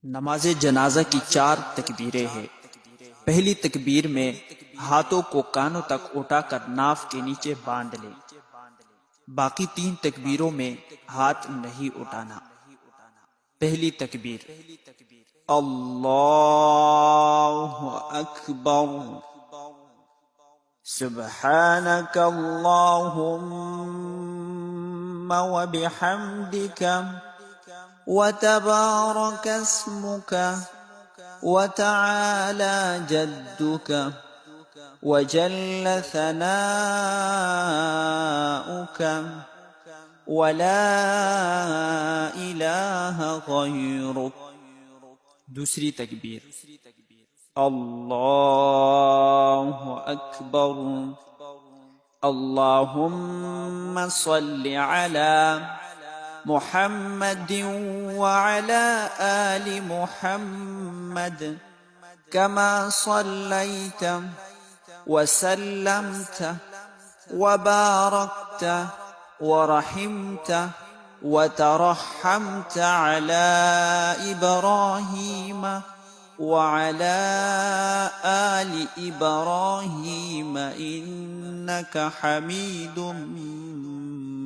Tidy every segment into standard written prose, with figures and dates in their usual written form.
नमाज जनाजा की 4 तकबीरें हैं। पहली तकबीर में हाथों को कानों तक उठाकर नाफ के नीचे बांध ले। बाकी 3 तकबीरों में हाथ नहीं उठाना। पहली तकबीर अल्लाहु अकबर, सुब्हानक अल्लाहुम्मा व बिहम्दिका व तबारक अस्मुक व तआला जद्दुक व जल्ल सनाउक व ला इलाहा गैरुक। दूसरी तकबीर अल्लाहु अकबर, अल्लाहुम्मा सल्लि अला मुहम्मद व अला आलि मुहम्मद कमा सल्लैत व सल्लमत व बारकत व रहिमत व तरहमत अला इब्राहीम وعلى آل إبراهيم إنك حميد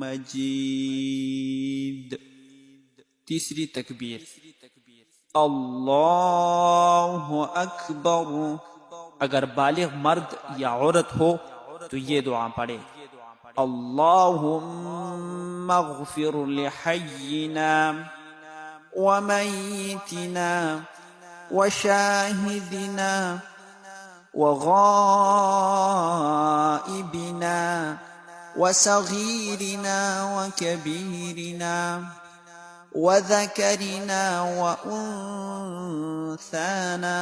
مجيد। तीसरी तकबीर अल्लाहु अकबर। अगर बालिग मर्द या औरत हो तो ये दुआ पढ़े अल्लाहुम्मा अग़फ़िर लिहय्यिना व मय्यितिना वशाहिदिना वग़ाइबिना वसग़ीरिना वकबीरिना वज़करिना वउन्साना।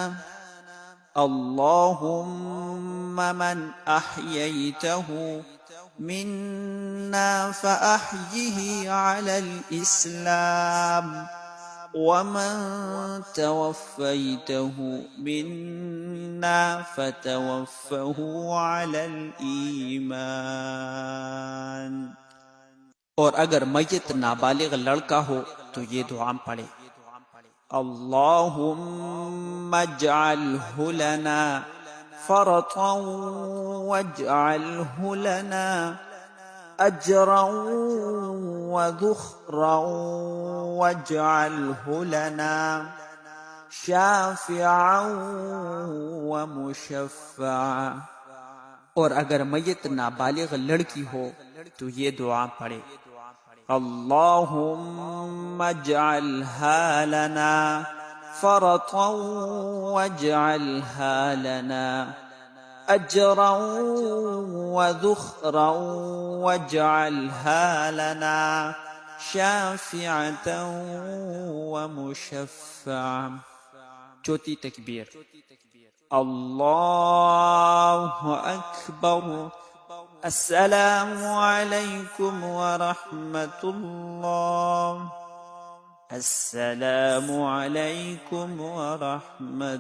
अल्लाहुम्मा मन अह्ययतहु मिन्ना फ़अह्यिही अलल इस्लाम वमन तवफ़्फ़यतहु मिन्ना फ़तवफ़्फ़हु अलल ईमान। और अगर मय्यत नाबालिग लड़का हो तो ये दुआ पढ़े अल्लाहुम्मा अजअल्हु लना फ़रतन वजअल्हु लना अजरन व ज़ुख़रन वजअल्हु लना शाफ़िअन व मुशफ़्फ़अ। और अगर मय्यत नाबालिग लड़की हो तो ये दुआ पढ़े अल्लाहुम्मा अजअल्हा लना फ़रतन वजअल्हा लना अजरन व ज़ुख़रन वजअल्हा लना शाफ़िअतन व मुशफ़्फ़अ। चौथी तकबीर अल्लाहु अकबर, अस्सलामु अलैकुम व रहमतुल्लाह, अस्सलामु अलैकुम व रहमतुल्लाह।